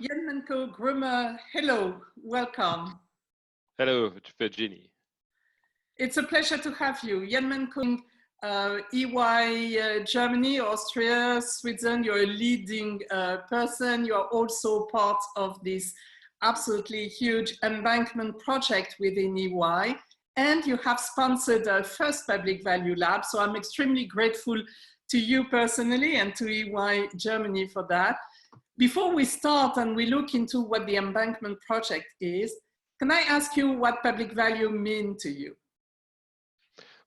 Jan-Menko Grummer, hello, welcome. Hello, Virginie. It's a pleasure to have you. Jan-Menko, EY Germany, Austria, Switzerland, you're a leading person. You are also part of this absolutely huge embankment project within EY, and you have sponsored our first public value lab. So I'm extremely grateful to you personally and to EY Germany for that. Before we start and we look into what the embankment project is, can I ask you what public value means to you?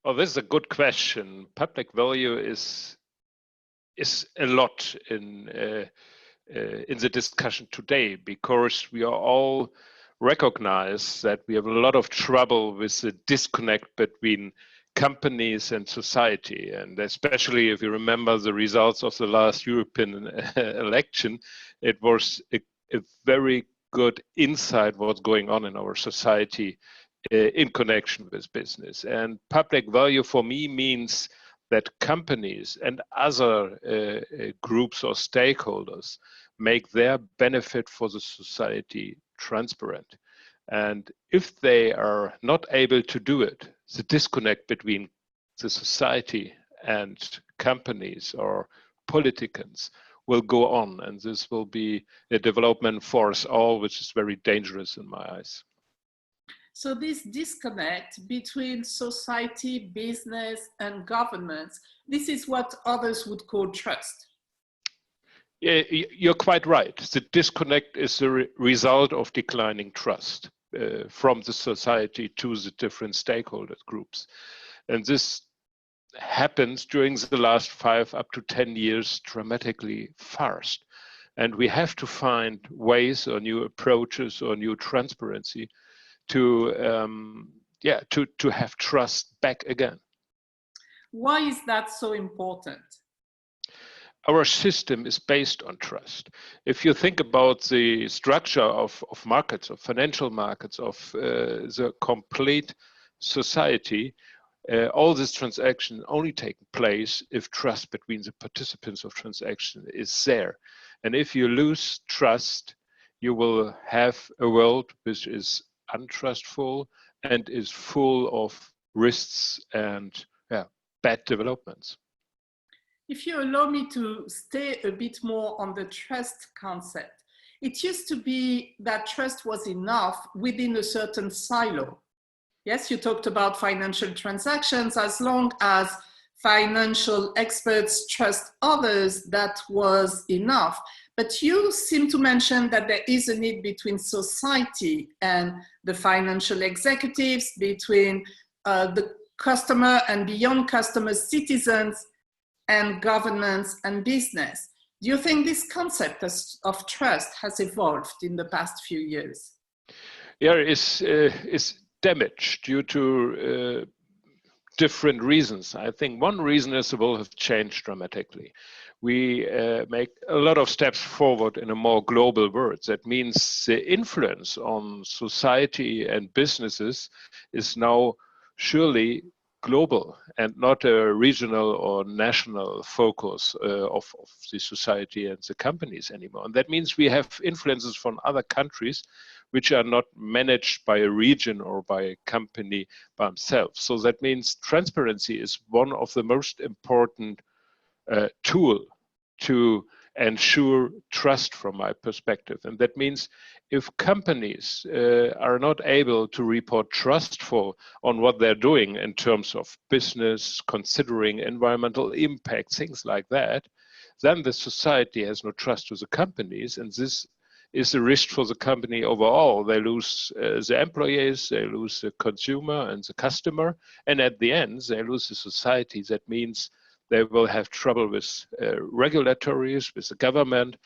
Well, this is a good question. Public value is a lot in the discussion today, because we are all recognize that we have a lot of trouble with the disconnect between companies and society. And especially if you remember the results of the last European election, it was a very good insight what's going on in our society in connection with business. And public value for me means that companies and other groups or stakeholders make their benefit for the society transparent. And if they are not able to do it, the disconnect between the society and companies or politicians will go on, and this will be a development for us all, which is very dangerous in my eyes. So this disconnect between society, business, and governments, this is what others would call trust. Yeah, you're quite right. The disconnect is the result of declining trust from the society to the different stakeholder groups. And this happens during the last 5 up to 10 years dramatically fast. And we have to find ways or new approaches or new transparency to have trust back again. Why is that so important? Our system is based on trust. If you think about the structure of markets, of financial markets, of the complete society, all this transaction only take place if trust between the participants of transaction is there. And if you lose trust, you will have a world which is untrustful and is full of risks and bad developments. If you allow me to stay a bit more on the trust concept, it used to be that trust was enough within a certain silo. Yes, you talked about financial transactions. As long as financial experts trust others, that was enough. But you seem to mention that there is a need between society and the financial executives, between the customer and beyond customers, citizens, and governance and business. Do you think this concept of trust has evolved in the past few years? Yeah, it's damaged due to different reasons. I think one reason is the world has changed dramatically. We make a lot of steps forward in a more global world. That means the influence on society and businesses is now surely global and not a regional or national focus of the society and the companies anymore. And that means we have influences from other countries which are not managed by a region or by a company by themselves. So that means transparency is one of the most important tool to ensure trust from my perspective. And that means if companies are not able to report trustful on what they're doing in terms of business, considering environmental impact, things like that, then the society has no trust to the companies, and this is a risk for the company overall. They lose the employees, they lose the consumer and the customer, and at the end, they lose the society. That means they will have trouble with regulatories, with the government,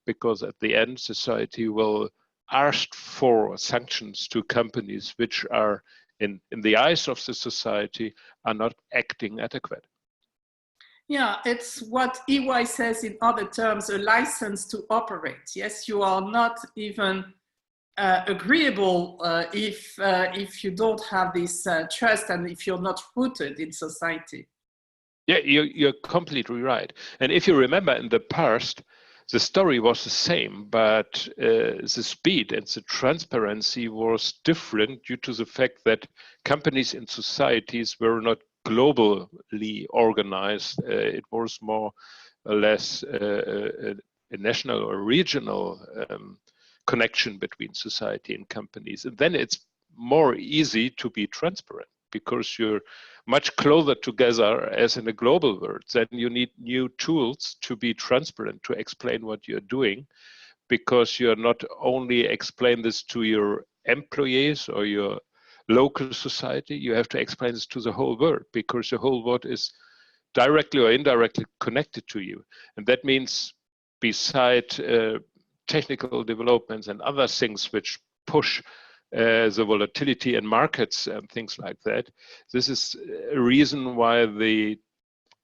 because at the end, society will ask for sanctions to companies which are, in the eyes of the society, are not acting adequate. Yeah, it's what EY says in other terms, a license to operate. Yes, you are not even agreeable if you don't have this trust and if you're not rooted in society. Yeah, you're completely right. And if you remember in the past, the story was the same, but the speed and the transparency was different due to the fact that companies and societies were not globally organized. It was more or less a national or regional connection between society and companies. And then it's more easy to be transparent because you're much closer together as in a global world. Then you need new tools to be transparent, to explain what you're doing, because you're not only explain this to your employees or your local society, you have to explain this to the whole world, because the whole world is directly or indirectly connected to you. And that means beside technical developments and other things which push the volatility in markets and things like that, this is a reason why the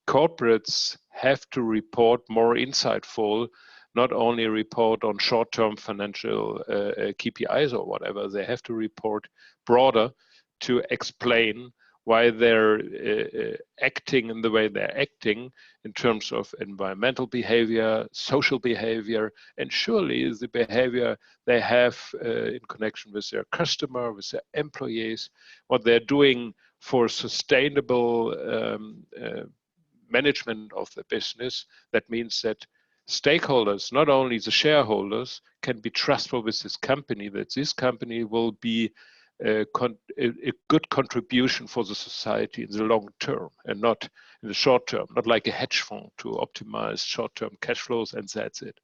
corporates have to report more insightful, not only report on short-term financial KPIs or whatever, they have to report broader to explain why they're acting in the way they're acting in terms of environmental behavior, social behavior, and surely the behavior they have in connection with their customer, with their employees, what they're doing for sustainable management of the business. That means that stakeholders, not only the shareholders, can be trustful with this company, that this company will be a good contribution for the society in the long term and not in the short term, not like a hedge fund to optimize short-term cash flows, and that's it.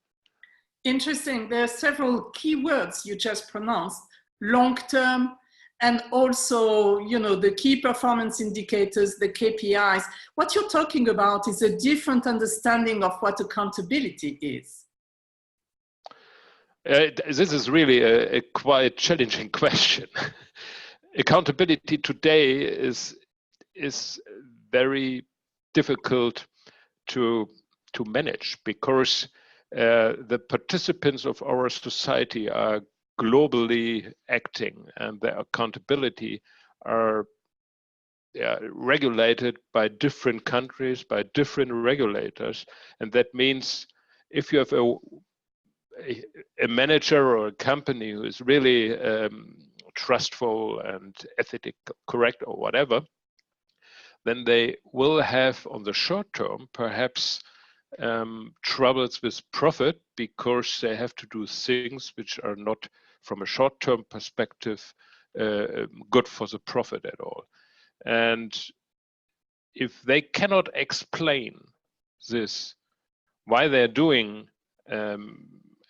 Interesting. There are several key words you just pronounced: long-term, and also, you know, the key performance indicators, the KPIs. What you're talking about is a different understanding of what accountability is. This is really a quite challenging question. Accountability today is very difficult to manage, because the participants of our society are globally acting, and their accountability are regulated by different countries, by different regulators. And that means if you have a manager or a company who is really trustful and ethically correct or whatever, then they will have on the short term perhaps troubles with profit, because they have to do things which are not from a short-term perspective good for the profit at all. And if they cannot explain this, why they're doing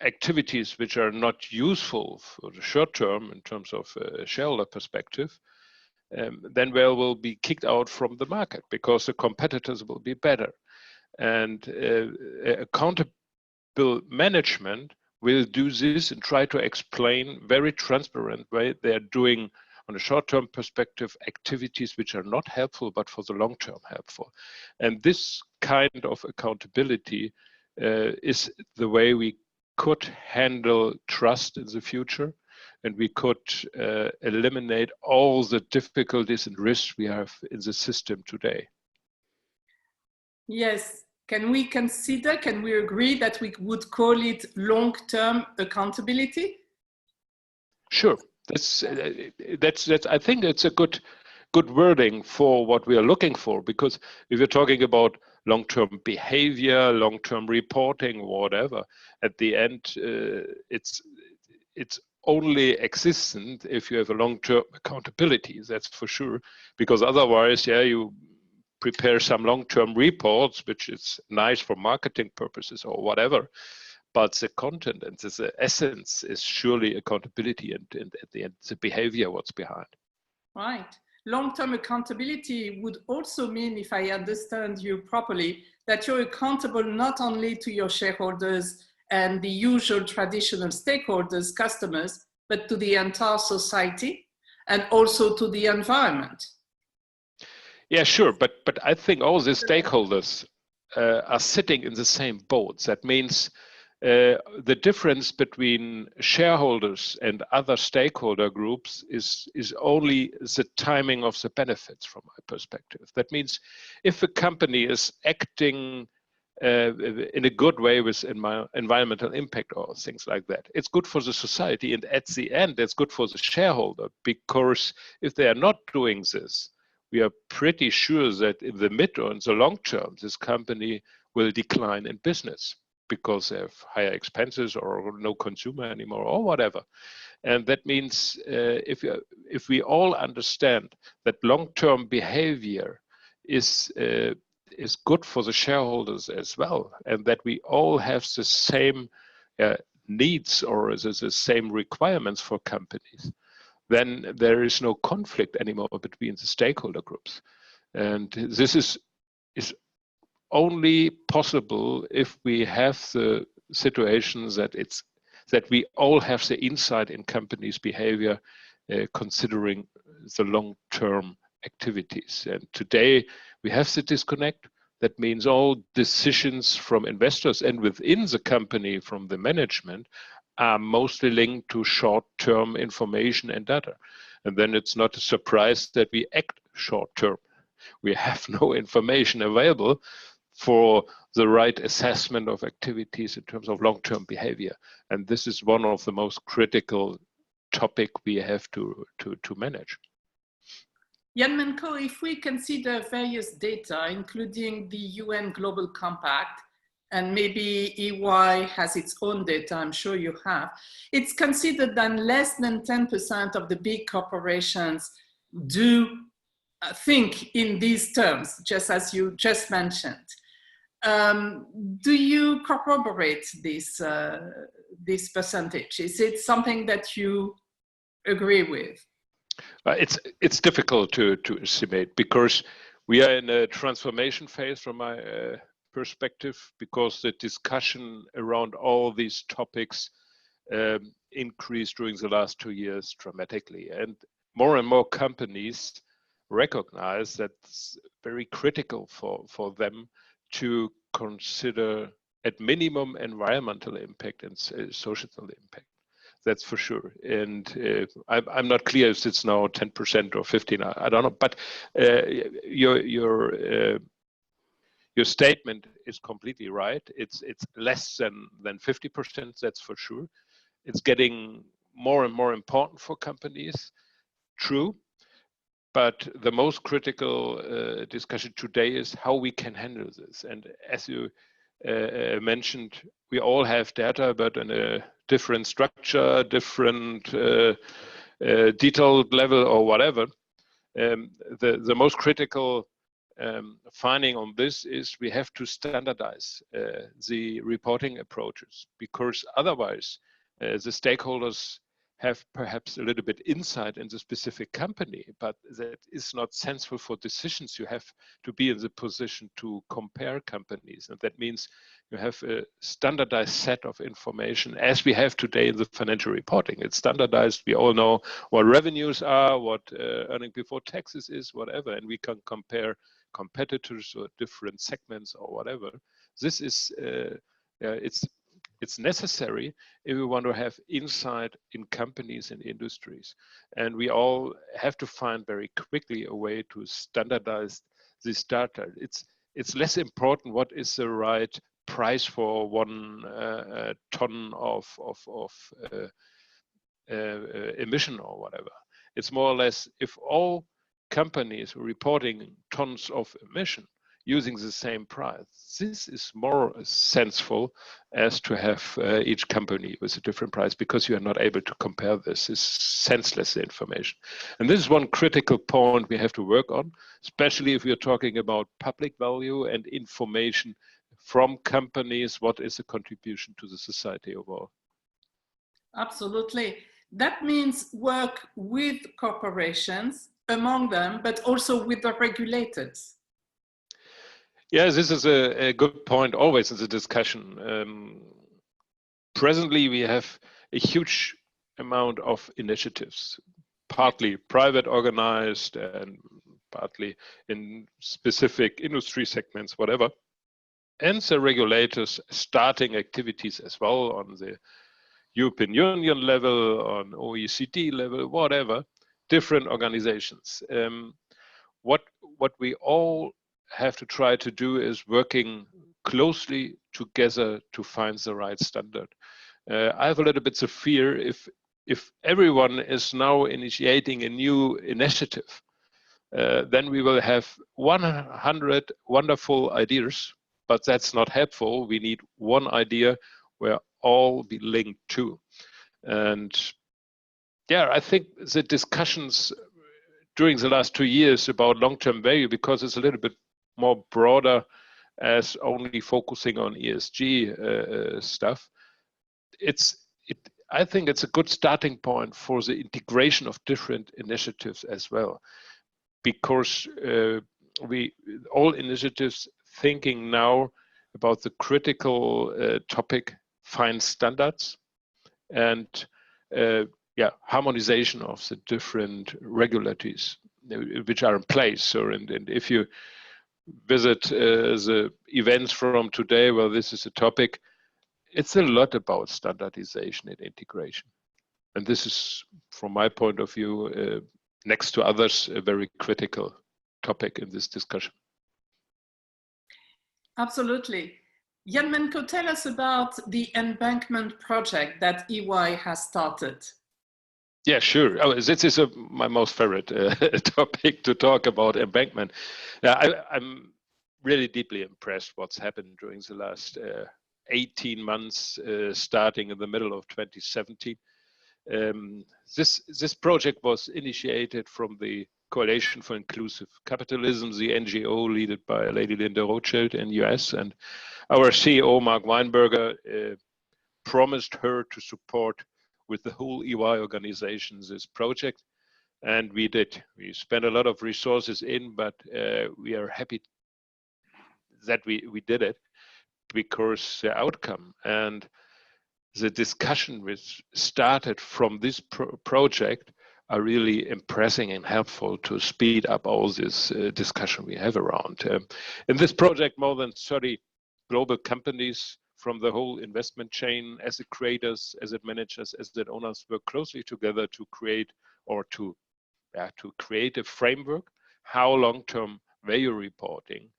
activities which are not useful for the short term in terms of a shareholder perspective, then they will be kicked out from the market, because the competitors will be better. And accountable management will do this and try to explain very transparent way they're doing on a short-term perspective activities which are not helpful, but for the long-term helpful. And this kind of accountability is the way we could handle trust in the future, and we could eliminate all the difficulties and risks we have in the system today. Yes. Can we agree that we would call it long-term accountability? Sure. That's I think it's a good wording for what we are looking for, because if you're talking about long-term behavior, long-term reporting, whatever, at the end it's only existent if you have a long-term accountability, that's for sure, because otherwise, you prepare some long-term reports, which is nice for marketing purposes or whatever, but the content and the essence is surely accountability, and at the end, the behavior, what's behind. Right. Long-term accountability would also mean, if I understand you properly, that you're accountable not only to your shareholders and the usual traditional stakeholders, customers, but to the entire society and also to the environment. Yeah, sure. But I think all the stakeholders are sitting in the same boat. That means the difference between shareholders and other stakeholder groups is only the timing of the benefits from my perspective. That means if a company is acting in a good way with environmental impact or things like that. It's good for the society, and at the end, it's good for the shareholder, because if they are not doing this, we are pretty sure that in the mid or in the long term, this company will decline in business because they have higher expenses or no consumer anymore or whatever. And that means if we all understand that long-term behavior is good for the shareholders as well, and that we all have the same needs or the same requirements for companies, then there is no conflict anymore between the stakeholder groups. And this is only possible if we have the situations that we all have the insight in companies' behavior, considering the long-term activities. And today we have the disconnect. That means all decisions from investors and within the company from the management are mostly linked to short-term information and data. And then it's not a surprise that we act short-term. We have no information available for the right assessment of activities in terms of long-term behavior. And this is one of the most critical topic we have to manage. Jan-Menko, if we consider various data, including the UN Global Compact, and maybe EY has its own data, I'm sure you have, it's considered that less than 10% of the big corporations do think in these terms, just as you just mentioned. Do you corroborate this percentage? Is it something that you agree with? It's difficult to estimate, because we are in a transformation phase from my perspective, because the discussion around all these topics increased during the last 2 years dramatically. And more companies recognize that it's very critical for them to consider at minimum environmental impact and societal impact. That's for sure. And I'm not clear if it's now 10% or 15%. I don't know. But your statement is completely right. It's less than 50%. That's for sure. It's getting more and more important for companies. True. But the most critical discussion today is how we can handle this. And as you mentioned, we all have data, but in a different structure, different detailed level or whatever. The most critical finding on this is we have to standardize the reporting approaches, because otherwise the stakeholders have perhaps a little bit insight in the specific company, but that is not sensible for decisions. You have to be in the position to compare companies. And that means you have a standardized set of information, as we have today in the financial reporting. It's standardized. We all know what revenues are, what earning before taxes is, whatever, and we can compare competitors or different segments or whatever. This is, it's necessary if we want to have insight in companies and industries. And we all have to find very quickly a way to standardize this data. It's less important what is the right price for 1 ton of emission or whatever. It's more or less, if all companies are reporting tons of emission using the same price, this is more sensible as to have each company with a different price, because you are not able to compare this. It's senseless information. And this is one critical point we have to work on, especially if we are talking about public value and information from companies. What is the contribution to the society overall? Absolutely. That means work with corporations, among them, but also with the regulators. Yes, this is a good point always in the discussion. Presently, we have a huge amount of initiatives, partly private organized and partly in specific industry segments, whatever. And the regulators starting activities as well on the European Union level, on OECD level, whatever, different organizations. What we all have to try to do is working closely together to find the right standard. I have a little bit of fear if everyone is now initiating a new initiative, then we will have 100 wonderful ideas, but that's not helpful. We need one idea where all be linked to. And yeah, I think the discussions during the last 2 years about long-term value, because it's a little bit more broader as only focusing on ESG stuff, I think it's a good starting point for the integration of different initiatives as well, because all initiatives thinking now about the critical topic, find standards and harmonization of the different regulators which are in place. So, and if you visit the events from today, well, this is a topic, it's a lot about standardization and integration. And this is, from my point of view, next to others, a very critical topic in this discussion. Absolutely. Jan-Menko, tell us about the Embankment project that EY has started. Yeah, sure. Oh, this is my most favorite topic to talk about, Embankment. I'm really deeply impressed what's happened during the last 18 months, starting in the middle of 2017. This project was initiated from the Coalition for Inclusive Capitalism, the NGO led by Lady Linda Rothschild in US, and our CEO, Mark Weinberger, promised her to support with the whole EY organization this project, and we did. We spent a lot of resources in, but we are happy that we did it, because the outcome and the discussion which started from this project are really impressing and helpful to speed up all this discussion we have around. In this project, more than 30 global companies from the whole investment chain, asset creators, asset managers, asset owners, work closely together to create a framework how long-term value reporting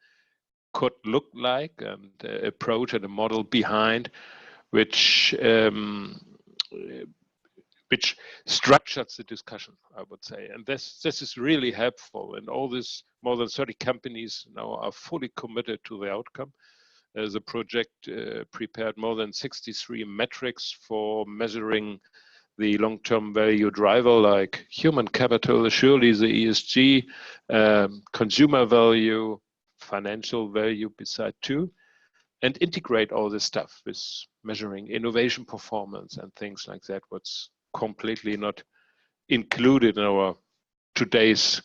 could look like, and approach and a model behind which structures the discussion, I would say. And this is really helpful. And all this, more than 30 companies now are fully committed to the outcome. The project prepared more than 63 metrics for measuring the long-term value driver, like human capital, surely the ESG, consumer value, financial value beside too, and integrate all this stuff with measuring innovation performance and things like that, what's completely not included in our today's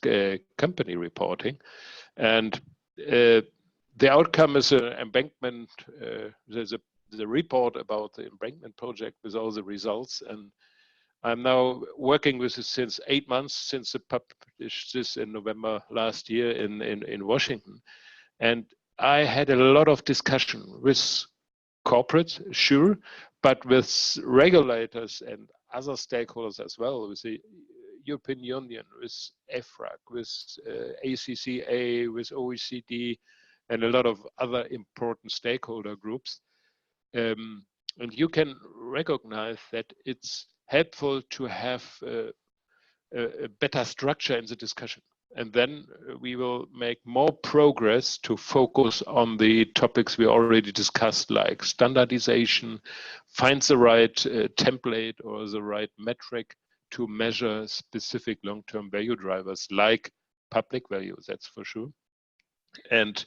company reporting. And the outcome is an embankment. There's the report about the embankment project with all the results, and I'm now working with it since 8 months, since it published this in November last year in Washington. And I had a lot of discussion with corporates, sure, but with regulators and other stakeholders as well, with the European Union, with EFRAG, with ACCA, with OECD, and a lot of other important stakeholder groups. And you can recognize that it's helpful to have a better structure in the discussion. And then we will make more progress to focus on the topics we already discussed, like standardization, find the right template or the right metric to measure specific long-term value drivers, like public value, that's for sure. And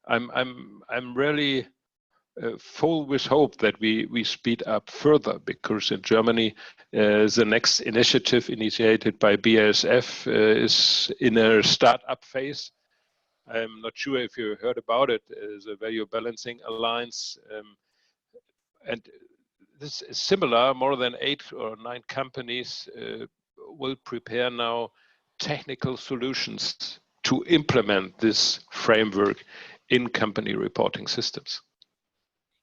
I'm really full with hope that we speed up further, because in Germany, the next initiative initiated by BASF is in a startup phase. I'm not sure if you heard about it, the Value Balancing Alliance. And this is similar, more than 8 or 9 companies will prepare now technical solutions to implement this framework in company reporting systems.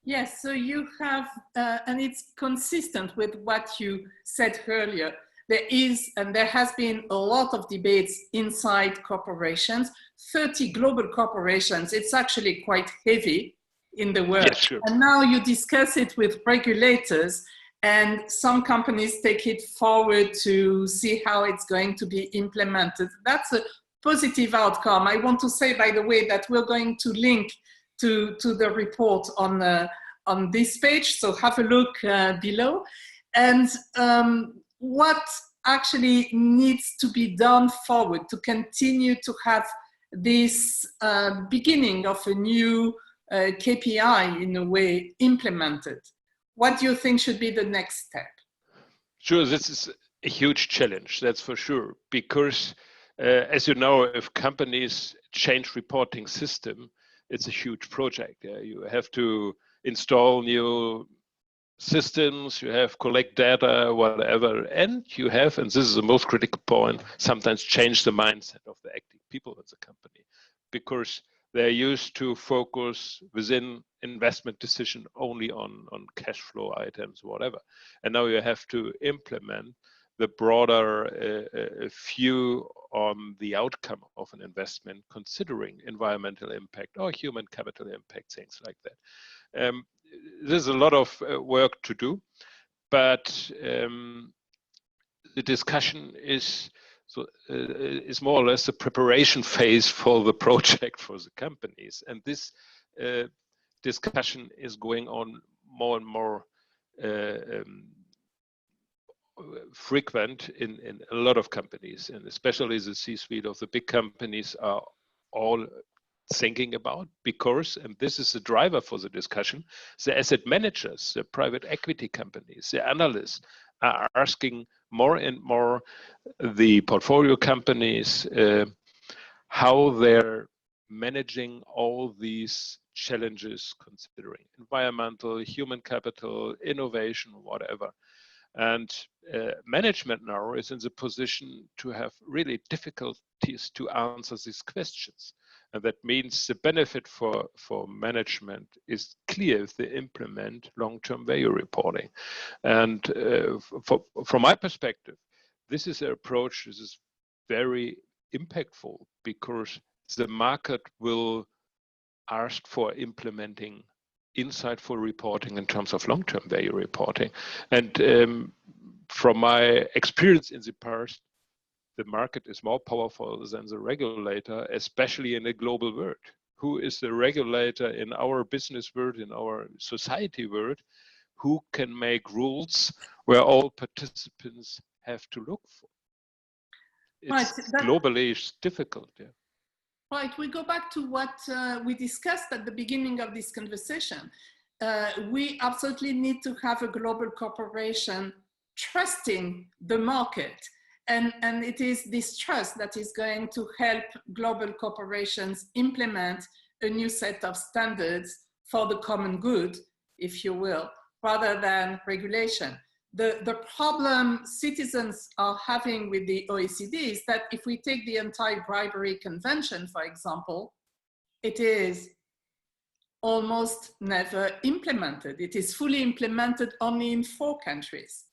Yes, so you have, and it's consistent with what you said earlier. There is, and there has been a lot of debates inside corporations, 30 global corporations. It's actually quite heavy. in the world. Yes, sure. And now you discuss it with regulators, and some companies take it forward to see how it's going to be implemented. That's a positive outcome. I want to say, by the way, that we're going to link to the report on this page, so have a look below. And what actually needs to be done forward to continue to have this beginning of a new KPI in a way implemented? What do you think should be the next step? Sure, this is a huge challenge, that's for sure, because as you know, if companies change reporting system, it's a huge project. You have to install new systems, you have collect data, whatever, and you have, and this is the most critical point, sometimes change the mindset of the active people in the company, because they're used to focus within investment decision only on cash flow items, whatever. And now you have to implement the broader view on the outcome of an investment, considering environmental impact or human capital impact, things like that. There's a lot of work to do, but the discussion is more or less a preparation phase for the project for the companies, and this discussion is going on more and more frequent in a lot of companies, and especially the C-suite of the big companies are all thinking about, because, and this is the driver for the discussion, the asset managers, the private equity companies, the analysts are asking more and more the portfolio companies how they're managing all these challenges, considering environmental, human capital, innovation, whatever. And management now is in the position to have really difficulties to answer these questions. And that means the benefit for management is clear if they implement long-term value reporting. And from my perspective, this is an approach that is very impactful, because the market will ask for implementing insightful reporting in terms of long-term value reporting. And from my experience in the past, the market is more powerful than the regulator, especially in a global world. Who is the regulator in our business world, in our society world? Who can make rules where all participants have to look for? It's globally it's difficult. Yeah. Right, we go back to what we discussed at the beginning of this conversation. We absolutely need to have a global corporation trusting the market. And it is this trust that is going to help global corporations implement a new set of standards for the common good, if you will, rather than regulation. The problem citizens are having with the OECD is that if we take the Anti-Bribery Convention, for example, it is almost never implemented. It is fully implemented only in 4 countries.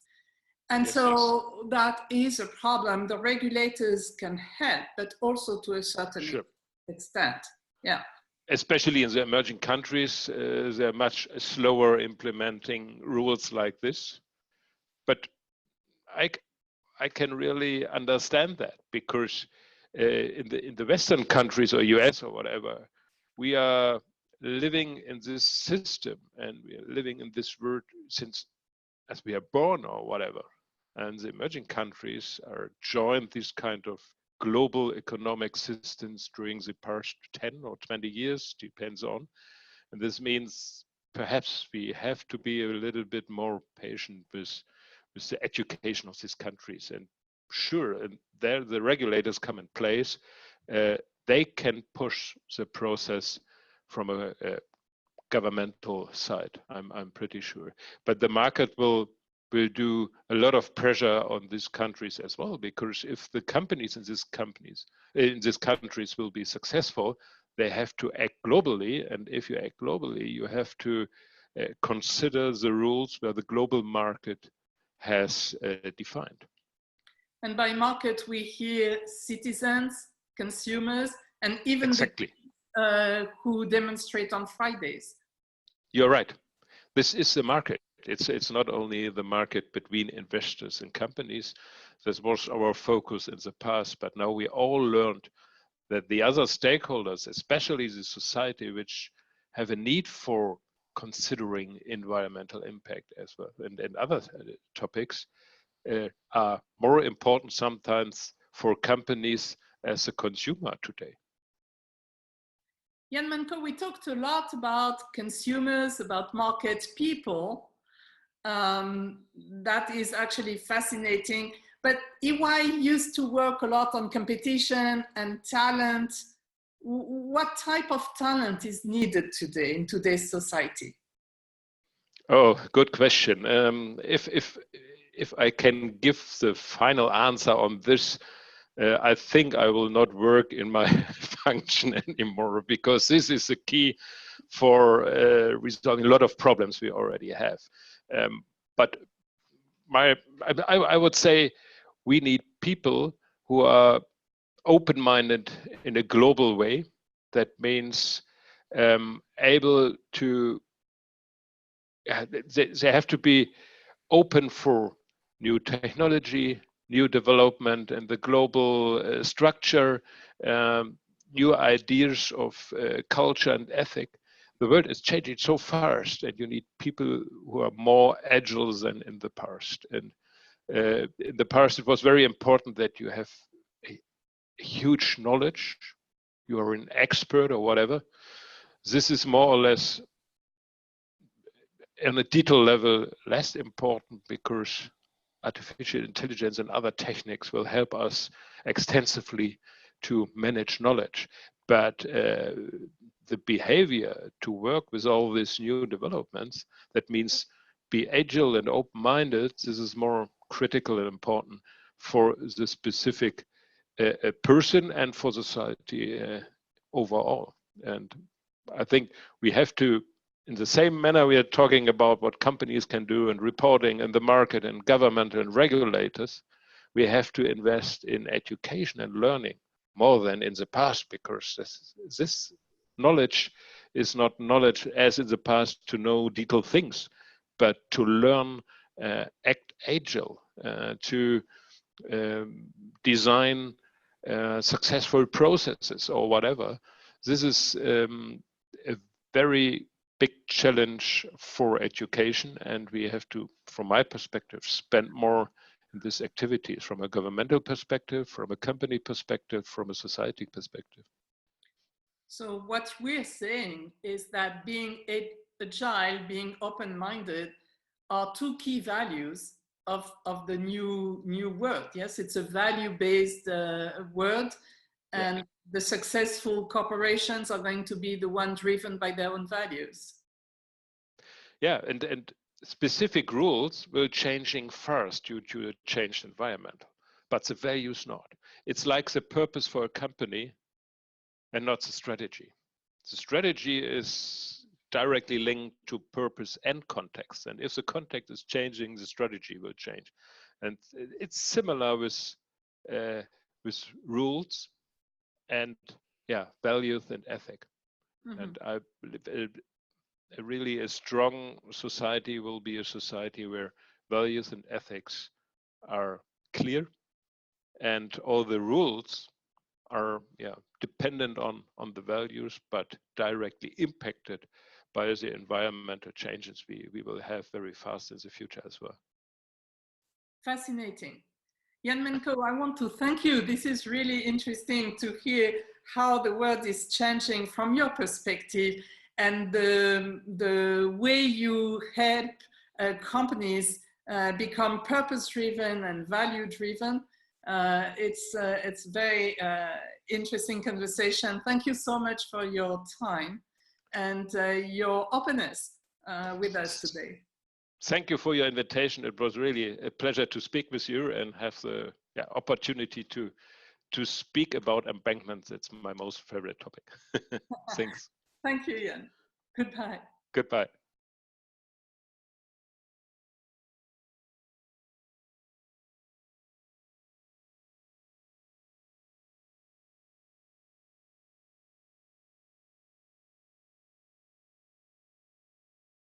And yes, so that is a problem. The regulators can help, but also to a certain extent. Yeah. Especially in the emerging countries, they're much slower implementing rules like this. But I can really understand that, because in the Western countries or US or whatever, we are living in this system, and we are living in this world since as we are born or whatever. And the emerging countries are joined these kind of global economic systems during the past 10 or 20 years, depends on. And this means perhaps we have to be a little bit more patient with the education of these countries. And sure, and there the regulators come in place. They can push the process from a governmental side, I'm pretty sure. But the market will do a lot of pressure on these countries as well, because if the companies in these countries will be successful, they have to act globally. And if you act globally, you have to consider the rules where the global market has defined. And by market, we hear citizens, consumers, and even exactly. who demonstrate on Fridays. You're right. This is the market. It's not only the market between investors and companies. This was our focus in the past, but now we all learned that the other stakeholders, especially the society, which have a need for considering environmental impact as well and other topics, are more important sometimes for companies as a consumer today. Jan-Menko, we talked a lot about consumers, about market people. That is actually fascinating. But EY used to work a lot on competition and talent. What type of talent is needed today in today's society? Oh, good question. If I can give the final answer on this, I think I will not work in my function anymore, because this is the key for resolving a lot of problems we already have. But I would say we need people who are open-minded in a global way. That means able to, they have to be open for new technology, new development and the global structure, new ideas of culture and ethic. The world is changing so fast, and you need people who are more agile than in the past. And in the past, it was very important that you have a huge knowledge, you are an expert or whatever. This is more or less on a detail level less important, because artificial intelligence and other techniques will help us extensively to manage knowledge. But the behavior to work with all these new developments, that means be agile and open-minded. This is more critical and important for the specific person and for society overall. And I think we have to, in the same manner we are talking about what companies can do and reporting and the market and government and regulators, we have to invest in education and learning more than in the past, because this knowledge is not knowledge as in the past to know detailed things, but to learn, act agile, to design successful processes or whatever. This is a very big challenge for education, and we have to, from my perspective, spend more in these activities from a governmental perspective, from a company perspective, from a society perspective. So what we're saying is that being agile, being open-minded are two key values of the new world. Yes, it's a value-based world, and yeah, the successful corporations are going to be the one driven by their own values. Yeah, and specific rules will changing fast due to a changed environment, but the values not. It's like the purpose for a company and not the strategy. The strategy is directly linked to purpose and context. And if the context is changing, the strategy will change. And it's similar with rules and values and ethic. Mm-hmm. And I believe really a strong society will be a society where values and ethics are clear, and all the rules are dependent on the values, but directly impacted by the environmental changes we will have very fast in the future as well. Fascinating. Jan-Menko, I want to thank you. This is really interesting to hear how the world is changing from your perspective, and the way you help companies become purpose-driven and value-driven. It's very interesting conversation. Thank you so much for your time and your openness with us today. Thank you for your invitation. It was really a pleasure to speak with you and have the opportunity to speak about embankments. It's my most favorite topic. Thanks. Thank you, Jan. Goodbye. Goodbye.